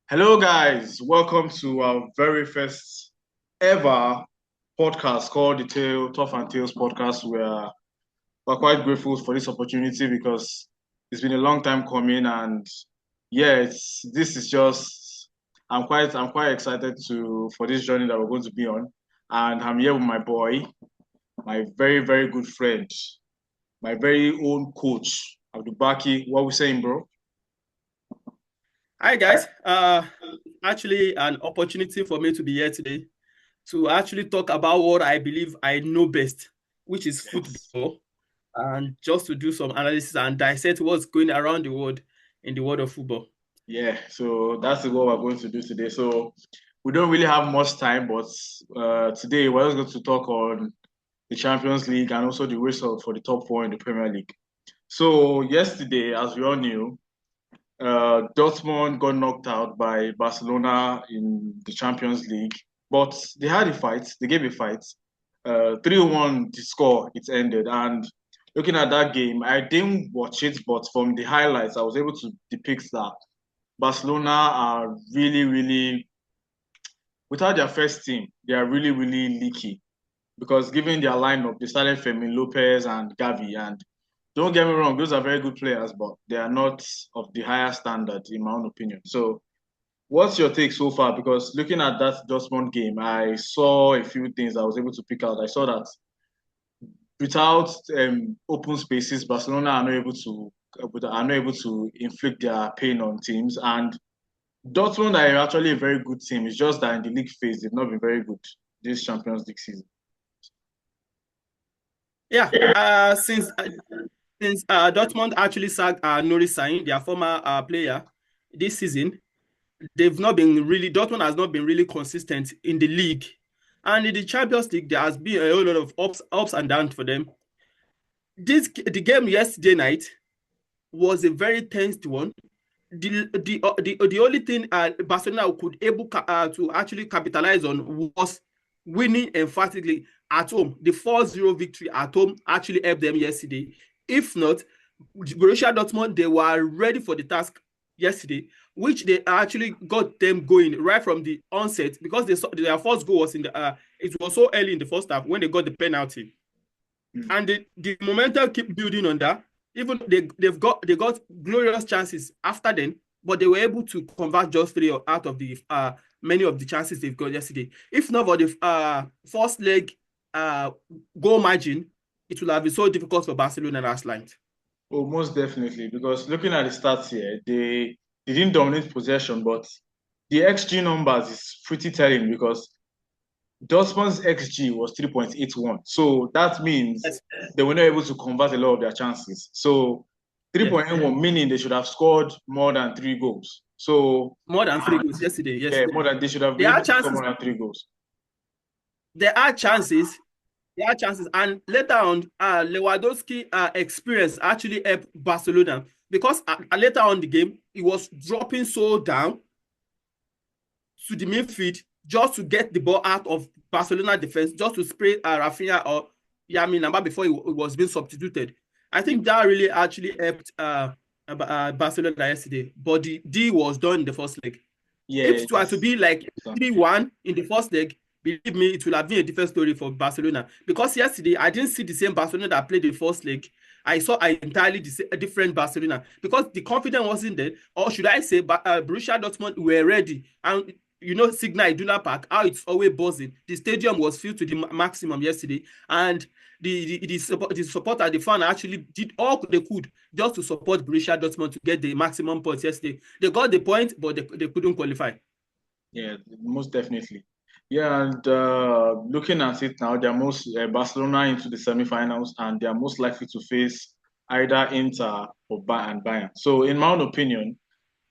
Hello, guys. Welcome to our very first ever podcast called the Tough and Tales podcast. We're quite grateful for this opportunity because it's been a long time coming, and yeah, this is just I'm quite excited to for this journey that we're going to be on, and I'm here with my boy, my very very good friend, my very own coach, Abdubaki. What we saying, bro? Hi guys, actually an opportunity for me to be here today to actually talk about what I believe I know best, which is Yes. football, and just to do some analysis and dissect what's going around the world in the world of football. Yeah, so that's what we're going to do today. So we don't really have much time, but today we're just going to talk on the Champions League and also the result for the top four in the Premier League. So yesterday, as we all knew, Dortmund got knocked out by Barcelona in the Champions League, but they had a fight. They gave a fight. 3-1 the score, it ended. And looking at that game, I didn't watch it, but from the highlights, I was able to depict that Barcelona are really, really, without their first team, they are really, really leaky. Because given their lineup, they started Fermin Lopez and Gavi. And don't get me wrong, those are very good players, but they are not of the higher standard, in my own opinion. So, what's your take so far? Because looking at that Dortmund game, I saw a few things I was able to pick out. I saw that without open spaces, Barcelona are not able to inflict their pain on teams, and Dortmund are actually a very good team. It's just that in the league phase, they've not been very good this Champions League season. Yeah, since Dortmund actually sacked Nuri Sahin, their former player, this season, Dortmund has not been really consistent in the league. And in the Champions League, there has been a whole lot of ups and downs for them. The game yesterday night was a very tense one. The only thing Barcelona could able to actually capitalize on was winning emphatically at home. The 4-0 victory at home actually helped them yesterday. If not, Borussia Dortmund, they were ready for the task yesterday, which they actually got them going right from the onset because their first goal was it was so early in the first half when they got the penalty. Mm. And the momentum keep building on that. Even they got glorious chances after then, but they were able to convert just three out of the many of the chances they've got yesterday. If not for the first leg uh, goal margin, it would have been so difficult for Barcelona last night. Oh, most definitely. Because looking at the stats here, they didn't dominate possession, but the XG numbers is pretty telling because Dortmund's XG was 3.81. So that means Yes, they were not able to convert a lot of their chances. So yes. 3.81 meaning they should have scored more than three goals. So More than three goals yesterday. Yes, yeah, more than they should have been there are able to score chances. more than three goals. There are chances. There are chances. And later on, Lewandowski experience actually helped Barcelona because later on the game, he was dropping so down to the midfield just to get the ball out of Barcelona defense, just to spray Rafinha or Yamin Namba before he was being substituted. I think that really actually helped Barcelona yesterday. But the D was done in the first leg. If Yeah, it were to be like that's 3-1 in the first leg, believe me, it will have been a different story for Barcelona. Because yesterday, I didn't see the same Barcelona that played the first leg. I saw an entirely different Barcelona because the confidence wasn't there. Or should I say, Borussia Dortmund were ready. And Signal Iduna Park, how it's always buzzing. The stadium was filled to the maximum yesterday. And the supporter, the fan actually did all they could just to support Borussia Dortmund to get the maximum points yesterday. They got the point, but they couldn't qualify. yeah, most definitely. Yeah, and looking at it now, they're most Barcelona into the semi-finals, and they are most likely to face either Inter or Bayern. So, in my own opinion,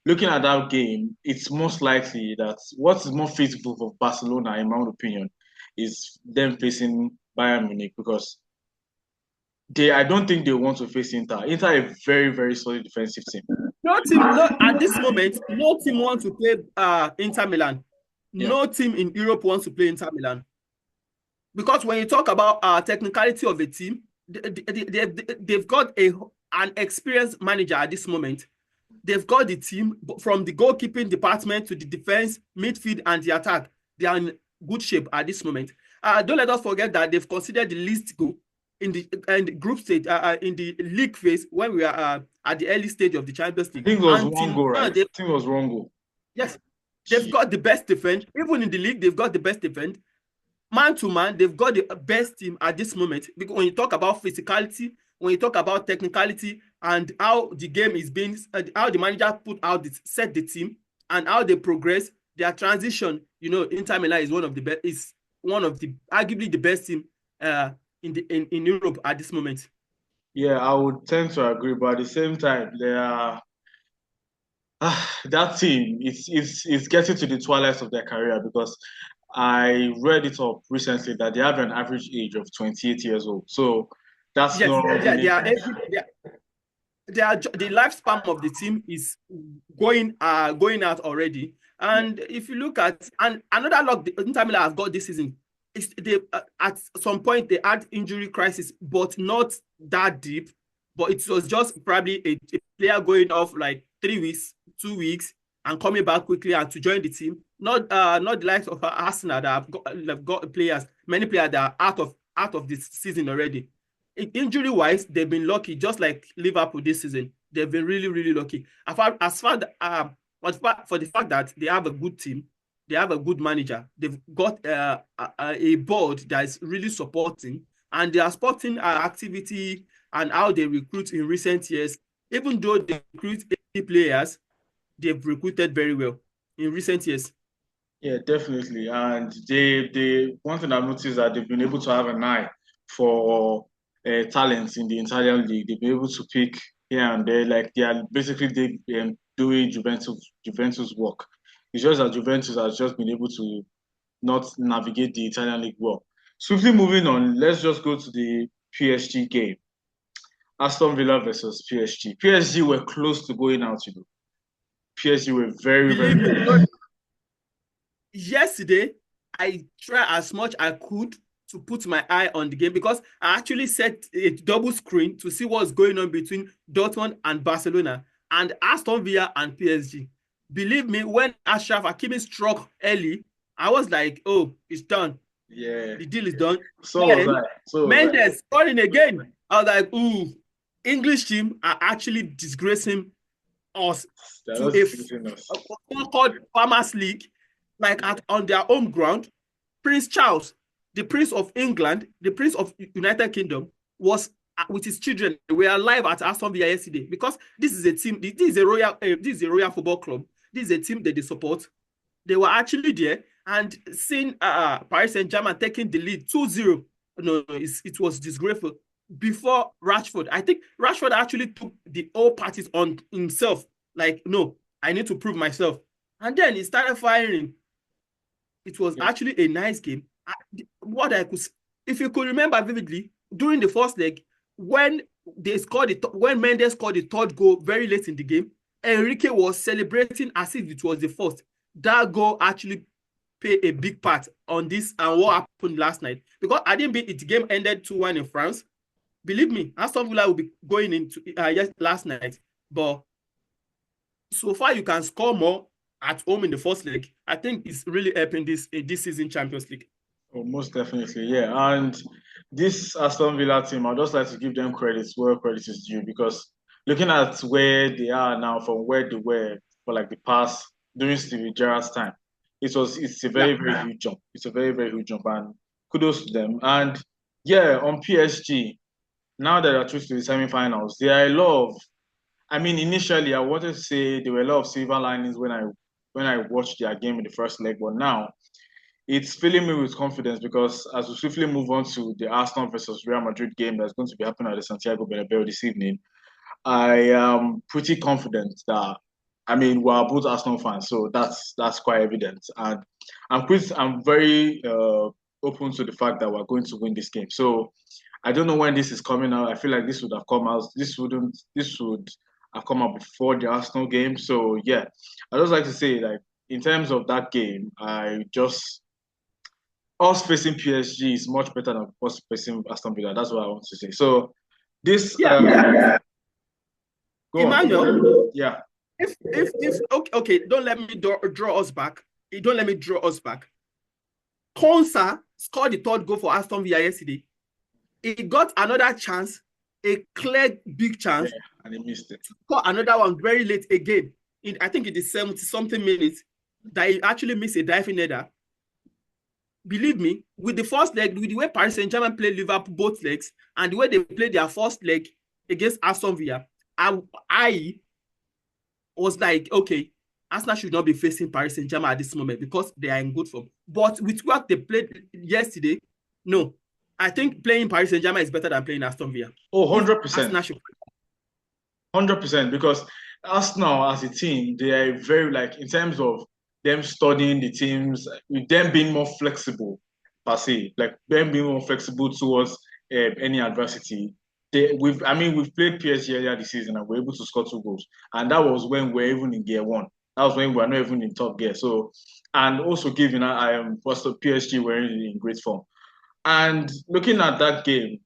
looking at that game, it's most likely that what is more feasible for Barcelona, in my own opinion, is them facing Bayern Munich because I don't think they want to face Inter. Inter are a very, very solid defensive team. No, at this moment, no team wants to play Inter Milan. Yeah, No team in Europe wants to play Inter Milan. Because when you talk about technicality of a team, they've got an experienced manager at this moment. They've got the team from the goalkeeping department to the defense, midfield, and the attack. They are in good shape at this moment. Don't let us forget that they've considered the least goal in the group stage, in the league phase when we are at the early stage of the Champions I League. think it was And one till goal, now, right? I think it was one goal. yes, they've got the best defense. Even in the league, they've got the best defense. Man to man, they've got the best team at this moment. Because when you talk about physicality, when you talk about technicality, and how the game is being, how the manager set the team, and how they progress, their transition, Inter Milan is one of the best, is one of the arguably the best team in Europe at this moment. Yeah, I would tend to agree, but at the same time, there are that team. It's getting to the twilight of their career because I read it up recently that they have an average age of 28 years old. So that's Yes, not really. the lifespan of the team is going out already. Yeah, And if you look at and another luck the Inter Milan have got this season, is they at some point they had injury crisis, but not that deep. But it was just probably a player going off like 3 weeks, 2 weeks, and coming back quickly and to join the team. Not the likes of Arsenal that have got many players that are out of this season already. Injury wise, they've been lucky, just like Liverpool this season. They've been really, really lucky. For the fact that they have a good team, they have a good manager, they've got a board that is really supporting, and they are supporting activity and how they recruit in recent years. Even though they recruit 80 players, they've recruited very well in recent years. yeah, definitely. And they one thing I've noticed is that they've been able to have an eye for talents in the Italian league. They've been able to pick here and there, like they are basically doing Juventus work. It's just that Juventus has just been able to not navigate the Italian league well. Swiftly moving on, let's just go to the PSG game. Aston Villa versus PSG. PSG were close to going out, PSG were very, very Believe me, close. yesterday I tried as much I could to put my eye on the game because I actually set a double screen to see what's going on between Dortmund and Barcelona and Aston Villa and PSG. Believe me, when Ashraf Hakimi struck early, I was like, oh, it's done. Yeah. The deal is done. So was Then I. So was I. Mendes scoring again. I was like, ooh, English team are actually disgracing us They're to not disgracing us. a so-called Farmers League, like on their home ground. Prince Charles, the Prince of England, the Prince of United Kingdom, was with his children. They were alive at Aston Villa yesterday because this is a team. This is a royal football club. This is a team that they support. They were actually there and seeing Paris Saint-Germain taking the lead 2-0. No, it was disgraceful. Before Rashford, I think Rashford actually took the all parties on himself. Like, no, I need to prove myself. And then he started firing. It was actually a nice game. What I could, if you could remember vividly, during the first leg, when when Mendes scored the third goal very late in the game, Enrique was celebrating as if it was the first. That goal actually played a big part on this and what happened last night. Because I didn't beat it, the game ended 2-1 in France. Believe me, Aston Villa will be going into last night. But so far, you can score more at home in the first leg. I think it's really helping this season Champions League. Oh, most definitely, yeah. And this Aston Villa team, I'd just like to give them credit where credit is due because looking at where they are now from where they were for like the past during Stevie Gerrard's time, it's a very, very huge jump. It's a very, very huge jump, and kudos to them. And yeah, on PSG, now that they're through to the semi-finals, there are a lot of I mean, initially I wanted to say there were a lot of silver linings when I watched their game in the first leg, but now it's filling me with confidence because as we swiftly move on to the Arsenal versus Real Madrid game that's going to be happening at the Santiago Bernabeu this evening, I am pretty confident that I mean we're both Arsenal fans, so that's quite evident, and I'm very open to the fact that we're going to win this game. So I don't know when this is coming out. I feel like this would have come out. This would have come out before the Arsenal game. So yeah, I just like to say like in terms of that game, I just us facing PSG is much better than us facing Aston Villa. That's what I want to say. So this Yeah. go Emmanuel, on. Yeah. if okay, don't let me draw us back. Don't let me draw us back. Konsa scored the third goal for Aston Villa yesterday. He got another chance, a clear big chance, and he missed it. Score another one very late again. I think it is 70 something minutes that he actually missed a diving header. Believe me, with the first leg, with the way Paris Saint-Germain played Liverpool both legs, and the way they played their first leg against Aston Villa, I was like, okay, Arsenal should not be facing Paris Saint-Germain at this moment because they are in good form. But with what they played yesterday, no. I think playing Paris Saint-Germain is better than playing Aston Villa. Oh, 100%. Arsenal should 100%, because Arsenal as a team, they are very, like, in terms of them studying the teams, with them being more flexible per se, like them being more flexible towards any adversity. We've played PSG earlier this season and we're able to score 2 goals, and that was when we're even in gear one. That was when we're not even in top gear. So, and also given I am PSG were in great form. And looking at that game,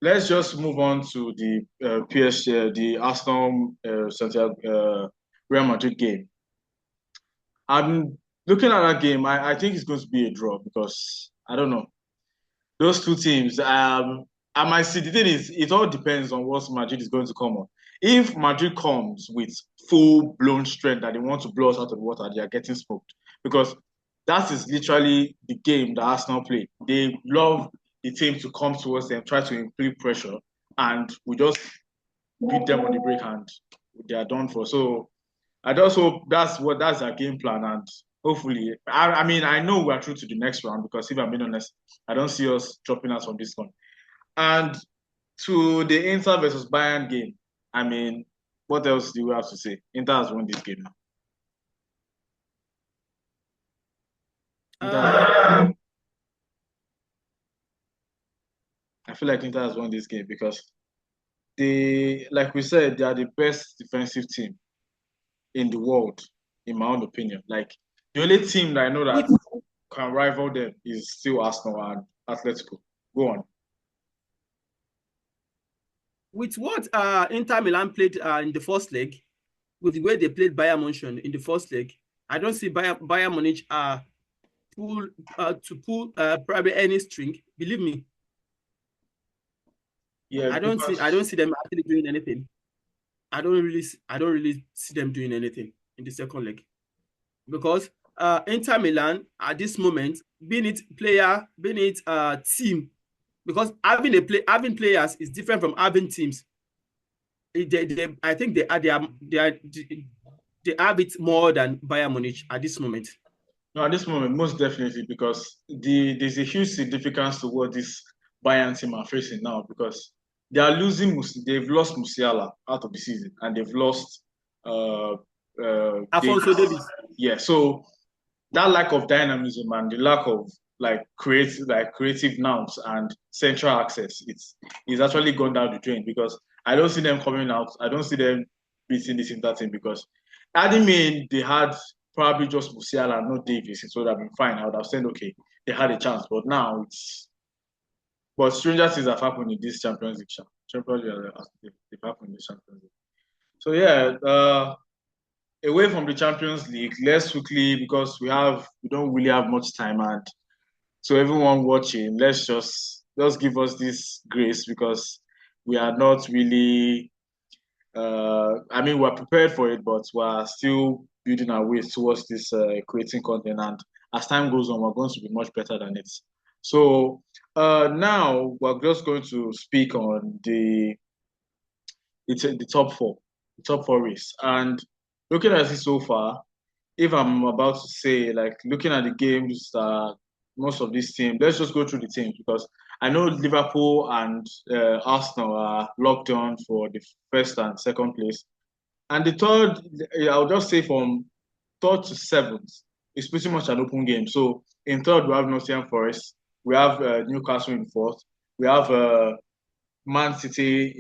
let's just move on to the PSG, the Arsenal Real Madrid game. I'm looking at that game. I think it's going to be a draw because I don't know those two teams. I might see, the thing is, it all depends on what Madrid is going to come on. If Madrid comes with full blown strength that they want to blow us out of the water, they are getting smoked because that is literally the game that Arsenal play. They love the team to come towards them, try to inflict pressure, and we just beat them on the break and they are done for. So I just hope that's our game plan, and hopefully, I know we are through to the next round because if I'm being honest, I don't see us dropping us from this one. And to the Inter versus Bayern game, what else do we have to say? Inter has won this game now. I feel like Inter has won this game because like we said, they are the best defensive team in the world, in my own opinion. Like the only team that I know that can rival them is still Arsenal and Atletico. Go on. With what Inter Milan played in the first leg, with the way they played Bayern Munich in the first leg, I don't see Bayern Munich pull probably any string. Believe me. Yeah, I don't see them actually doing anything. I don't really see them doing anything in the second leg because Inter Milan at this moment, being it player, being it team, because having players is different from having teams. I think they have it more than Bayern Munich at this moment. No, at this moment, most definitely, because there's a huge significance to what this Bayern team are facing now because they are losing. They've lost Musiala out of the season, and they've lost Alphonso Davies. Yeah, so that lack of dynamism and the lack of creative nouns and central access, it's actually gone down the drain because I don't see them coming out. I don't see them beating this Inter team because at the main they had probably just Musiala and not Davies. It would have been fine. I would have said okay, they had a chance, but now but stranger things have happened in this Champions League. They've happened in this Champions League. So yeah, away from the Champions League, let's quickly, because we don't really have much time, and so everyone watching, let's just give us this grace because we are not really. We're prepared for it, but we're still building our way towards this creating content, and as time goes on, we're going to be much better than it. So now we're just going to speak on the top four race, and looking at it so far, if I'm about to say, like, looking at the games, most of these teams, let's just go through the teams because I know Liverpool and Arsenal are locked on for the first and second place. And the third, I'll just say from third to seventh, it's pretty much an open game. So in third, we have Nottingham Forest, we have Newcastle in fourth, we have Man City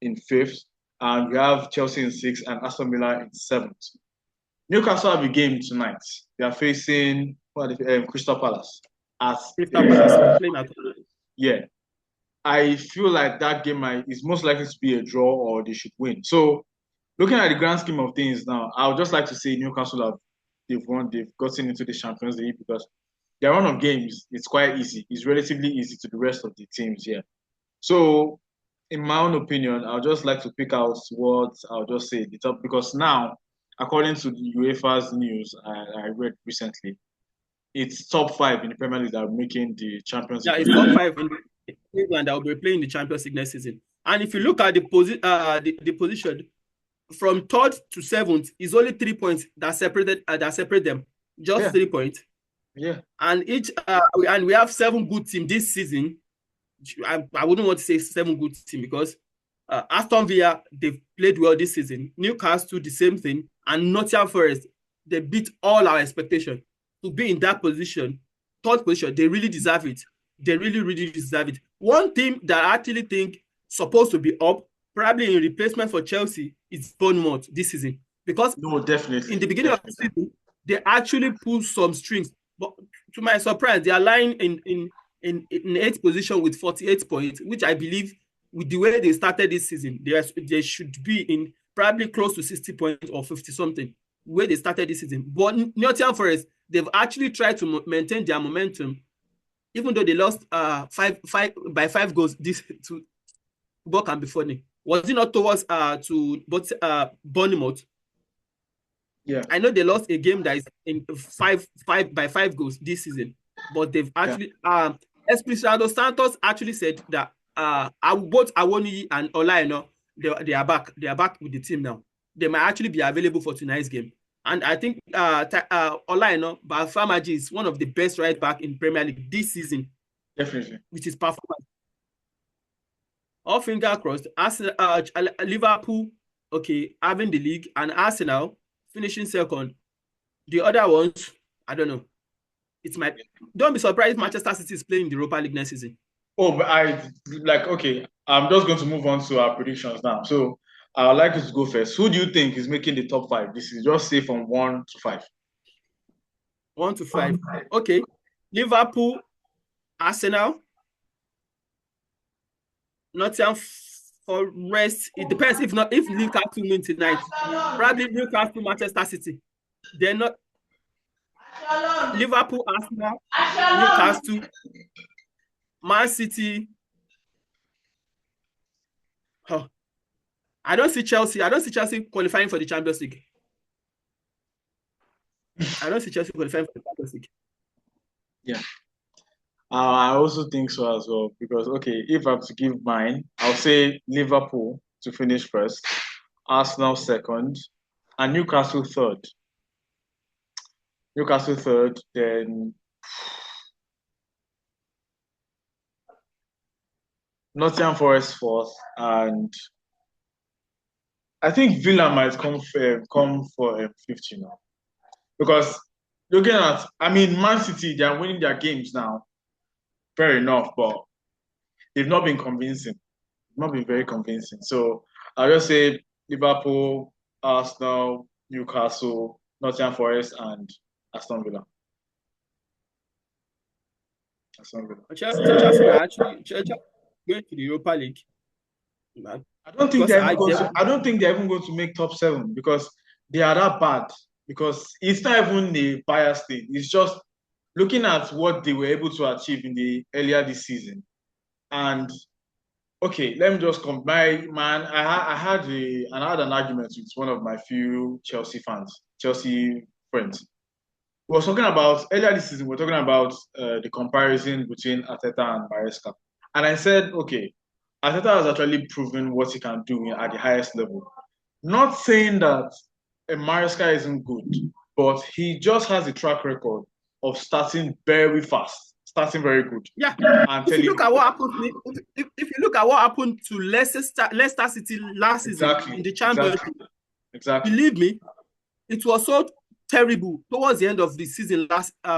in fifth, and we have Chelsea in sixth and Aston Villa in seventh. Newcastle have a game tonight. They are facing Crystal Palace. Yeah, I feel like that game is most likely to be a draw or they should win. So looking at the grand scheme of things now, I would just like to say Newcastle they've won, they've gotten into the Champions League because their run of games is quite easy. It's relatively easy to the rest of the teams here. So, in my own opinion, I'll just like to pick out what I'll just say the top because now, according to the UEFA's news I read recently, it's top five in the Premier League that are making the Champions Yeah, League. it's top five in England that will be playing the Champions League next season. And if you look at the position from third to seventh, is only 3 points that separate them. Just 3 points. Yeah. And we have 7 good teams this season. I wouldn't want to say 7 good teams because Aston Villa, they've played well this season. Newcastle, the same thing. And Nottingham Forest, they beat all our expectations. To be in that position, third position, they really deserve it. They really, really deserve it. One team that I actually think supposed to be up, probably in replacement for Chelsea, is Bournemouth this season. Because definitely in the beginning of the season, they actually pulled some strings. But to my surprise, they are lying in 8th position with 48 points, which I believe with the way they started this season, they should be in probably close to 60 points or 50 something, where they started this season. But Nottingham Forest, they've actually tried to maintain their momentum, even though they lost 5 goals this to Buck and Buffoni. Was it not towards Bournemouth? Yeah. I know they lost a game that is in 5 goals this season, but they've actually Espirito Santos actually said that both Awoniyi and Olaino, they are back. They are back with the team now. They might actually be available for tonight's game. And I think Olaino Bafamaji is one of the best right back in Premier League this season. Definitely. With his performance. All finger crossed. Liverpool, having the league, and Arsenal finishing second. The other ones, I don't know. Don't be surprised if Manchester City is playing the Europa League next season. Oh, but I'm just going to move on to our predictions now. So I would like you to go first. Who do you think is making the top 5? This is just say from 1 to 5. 1 to 5. Okay. Liverpool, Arsenal, Nottingham Forest. It depends if Newcastle win tonight. Probably Newcastle, Manchester City. They're not Liverpool, Arsenal, Newcastle, Man City. Oh, I don't see Chelsea. I don't see Chelsea qualifying for the Champions League. Yeah. I also think so as well because if I have to give mine, I'll say Liverpool to finish first, Arsenal second, and Newcastle third. Then Nottingham Forest fourth, and I think Villa might come for fifth, because looking at, Man City, they are winning their games now. Fair enough, but they've not been convincing. Not been very convincing. So I'll just say Liverpool, Arsenal, Newcastle, Nottingham Forest, and Aston Villa. Chelsea are actually going to the Europa League. I don't think they're even going to make top 7 because they are that bad. Because it's not even a bias thing. It's just looking at what they were able to achieve in the earlier this season. And let me just come. I had an argument with one of my few Chelsea friends. We were talking about earlier this season. We were talking about the comparison between Arteta and Maresca, and I said, Arteta has actually proven what he can do at the highest level. Not saying that Maresca isn't good, but he just has a track record of starting very fast, starting very good. Yeah. If you look at what happened to Leicester City last season in the Championship, exactly. Believe me, it was so terrible towards the end of the season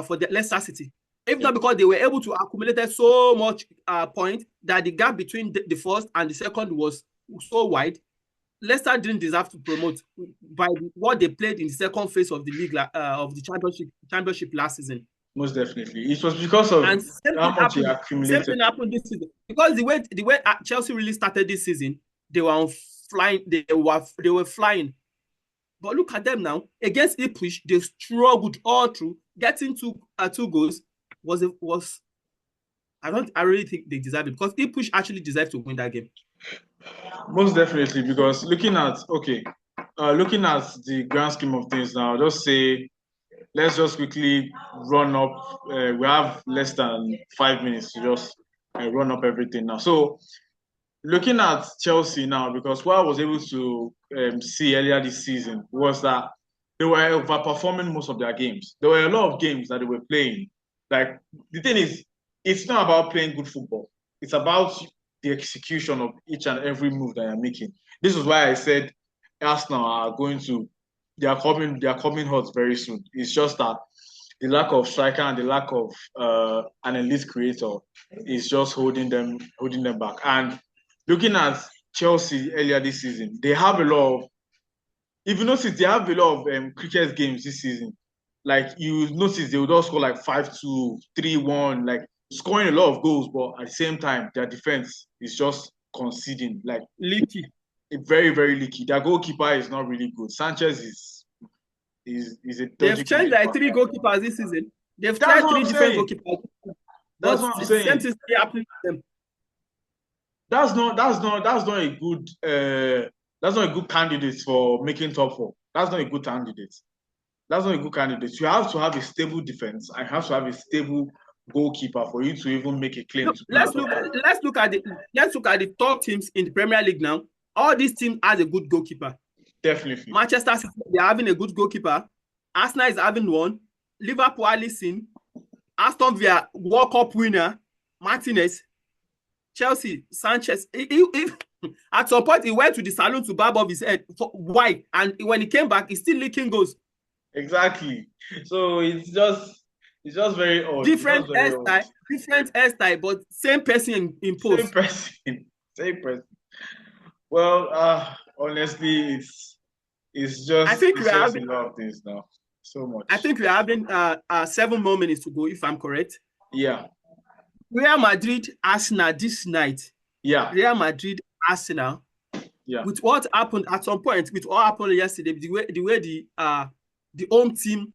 for the Leicester City. If not because they were able to accumulate so much points that the gap between the first and the second was so wide. Leicester didn't deserve to promote by what they played in the second phase of the league of the championship last season. Most definitely, it was because of how much he accumulated. Same thing happened this season because the way Chelsea really started this season, they were on flying. They were flying. But look at them now. Against Ipswich, they struggled all through. Getting two goals was I really think they deserve it, because Ipswich actually deserved to win that game. Most definitely, because looking at the grand scheme of things now, just say let's just quickly run up. We have less than 5 minutes to just run up everything now. So looking at Chelsea now, because what I was able to see earlier this season was that they were overperforming most of their games. There were a lot of games that they were playing. Like, the thing is, it's not about playing good football. It's about the execution of each and every move that you're making. This is why I said Arsenal are going to, they are coming hot very soon. It's just that the lack of striker and the lack of an elite creator is just holding them back. And looking at Chelsea earlier this season, they have a lot of, if you notice, they have a lot of cricket games this season. Like, you notice they would all score like 5-2, 3-1, like scoring a lot of goals, but at the same time, their defense is just conceding. Like, leaky. Very, very leaky. Their goalkeeper is not really good. Sanchez is a dodgy. They've changed like 3 goalkeepers this season. They've tried 3 different goalkeepers. That's what I'm saying. Same thing happening to them. That's not a good candidate for making top 4. That's not a good candidate. You have to have a stable defense. I have to have a stable goalkeeper for you to even make a claim. Let's look at the top teams in the Premier League now. All these teams has a good goalkeeper. Definitely. Manchester City, they're having a good goalkeeper. Arsenal is having one. Liverpool, Alisson. Aston Villa, World Cup winner, Martinez. Chelsea, Sanchez. At some point, he went to the salon to barb off his head. Why? And when he came back, he's still leaking goals. Exactly. So it's just very odd. Different hairstyle, but same person in post. Same person. Well, honestly, it's just, I think we're having a lot of things now. So much. I think we're having 7 more minutes to go, if I'm correct. Yeah. Real Madrid, Arsenal this night. Yeah. Real Madrid, Arsenal. Yeah. With what happened at some point, with what happened yesterday, the way the home team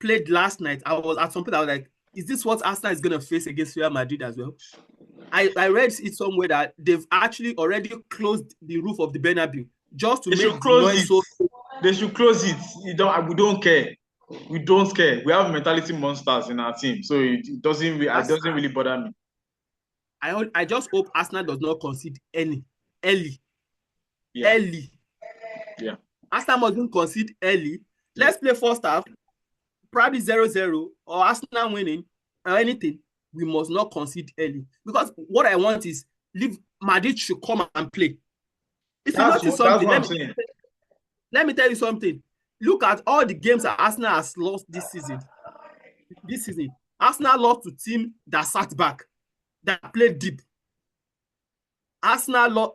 played last night, I was like, is this what Arsenal is going to face against Real Madrid as well? I read it somewhere that they've actually already closed the roof of the Bernabeu just to make the noise so. They should close it. We don't care. We don't care. We have mentality monsters in our team, so it doesn't really bother me. I just hope Arsenal does not concede early. Yeah. Arsenal mustn't concede early. Let's play first half, probably 0-0 or Arsenal winning or anything. We must not concede early, because what I want is Madrid should come and play. If you notice something, let me tell you something. Look at all the games that Arsenal has lost this season. Arsenal lost to teams that sat back, that played deep. Arsenal lost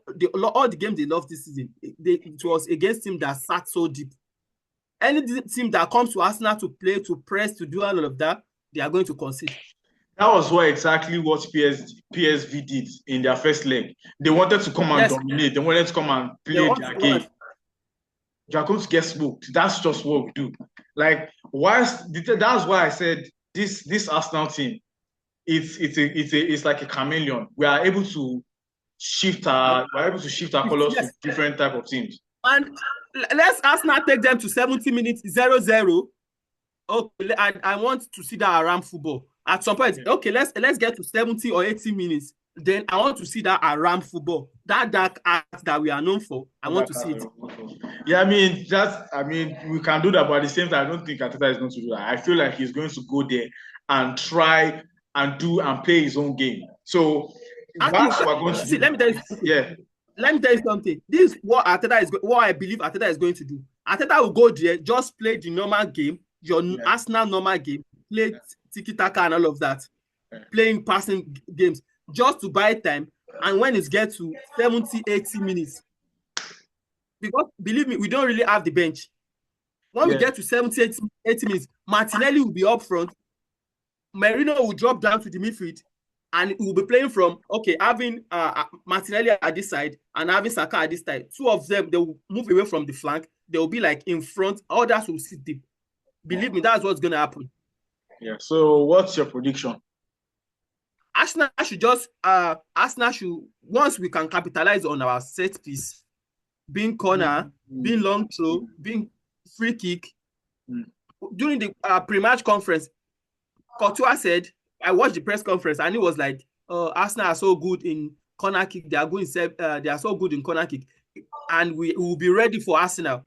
all the games they lost this season. It was against teams that sat so deep. Any team that comes to Arsenal to play, to press, to do all of that, they are going to concede. That was exactly what PSV did in their first leg. They wanted to come and dominate. They wanted to come and play their game. You're going to get smoked. That's just what we do. Like, that's why I said this Arsenal team, it's like a chameleon. We are able to shift our colors to different type of teams. And let's Arsenal take them to 70 minutes, 0-0. Okay, I want to see that around football. At some point, okay, let's get to 70 or 80 minutes. Then I want to see that around football. That dark art that we are known for. I want to see it. Yeah, we can do that, but at the same time, I don't think Arteta is going to do that. I feel like he's going to go there and try and do and play his own game. So that's what we're going to do. Let me tell you something. Yeah. Let me tell you something. This is what I believe Arteta is going to do. Arteta will go there, just play the normal game, Arsenal normal game, play tiki-taka and all of that, playing passing games, just to buy time. And when it gets to 70, 80 minutes, because believe me, we don't really have the bench. When we get to 70, 80 minutes, Martinelli will be up front. Merino will drop down to the midfield. And we'll be playing from, okay, having Martinelli at this side and having Saka at this side. Two of them, they will move away from the flank. They will be like in front. Others will sit deep. Believe me, that's what's going to happen. Yeah. So what's your prediction? Arsenal should once we can capitalize on our set piece, being corner, being long throw, being free kick. During the pre-match conference, Courtois said, I watched the press conference and it was like, Arsenal are so good in corner kick. They are so good in corner kick, and we will be ready for Arsenal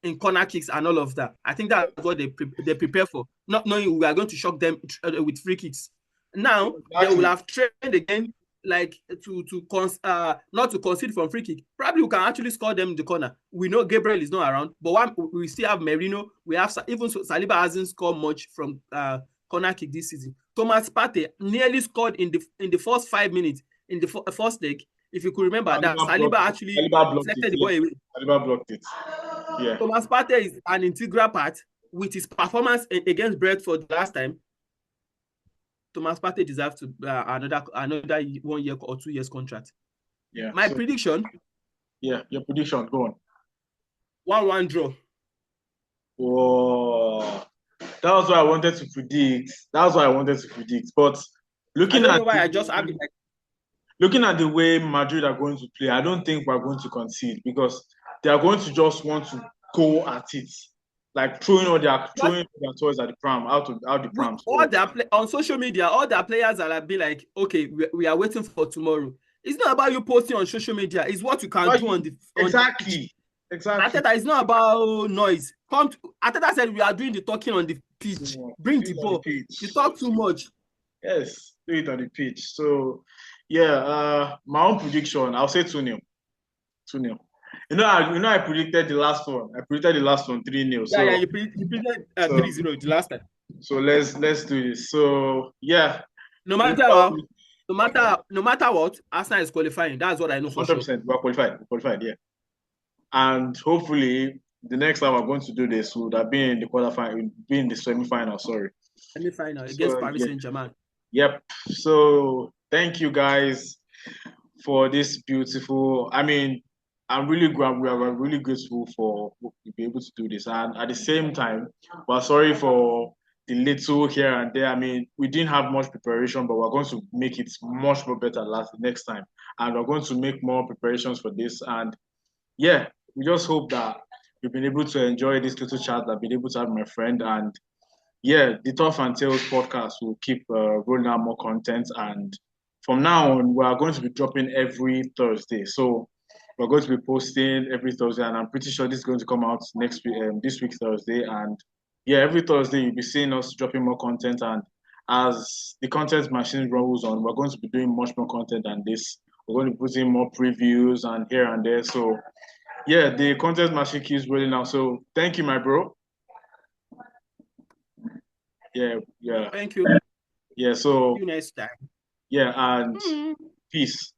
in corner kicks and all of that. I think that's what they prepare for, not knowing we are going to shock them with free kicks. Now they will have trained again, like not to concede from free kick. Probably we can actually score them in the corner. We know Gabriel is not around, but we still have Merino. We have even Saliba hasn't scored much from corner kick this season. Thomas Partey nearly scored in the first 5 minutes in the first leg. If you could remember that, Saliba actually deflected the ball away. Saliba blocked it. Yeah. Thomas Partey is an integral part with his performance against Brentford last time. Thomas Partey deserves to another 1 year or 2 years contract. Yeah. My prediction. Yeah, your prediction. Go on. 1-1 draw. Oh, that was what I wanted to predict. But looking at the way Madrid are going to play, I don't think we're going to concede because they are going to just want to go at it, like throwing all their toys at the pram, out the pram. On social media, all their players are be like, okay, we are waiting for tomorrow. It's not about you posting on social media. It's what you can do on the exactly. Arteta is not about noise. Arteta said we are doing the talking on the pitch. Bring the ball. You talk too much. Yes, do it on the pitch. So, yeah, my own prediction, I'll say 2-0. 2-0. I predicted the last one. 3-0. So, yeah, you predicted 3-0 the last time. So let's do this. So yeah. No matter what, Arsenal is qualifying. That's what I know for 100%. Sure. We're qualified, yeah. And hopefully the next time we're going to do this would have been in the quarterfinal, be in the semi-final, Semi-final against Paris Saint-Germain. Yep. So thank you guys for this beautiful. I mean, I'm really glad we are really grateful for being able to do this. And at the same time, we're sorry for the little here and there. I mean, we didn't have much preparation, but we're going to make it much more better next time. And we're going to make more preparations for this. And yeah, we just hope that we've been able to enjoy this little chat. I've been able to have my friend. And yeah, the Tough and Tales podcast will keep rolling out more content. And from now on, we are going to be dropping every Thursday. So we're going to be posting every Thursday, and I'm pretty sure this is going to come out next week, this week Thursday. And yeah, every Thursday you'll be seeing us dropping more content. And as the content machine rolls on, we're going to be doing much more content than this. We're going to be putting more previews and here and there. So yeah, the content machine keeps rolling out. So thank you, my bro. Yeah. Thank you. Yeah. So see you next time. Yeah, and peace.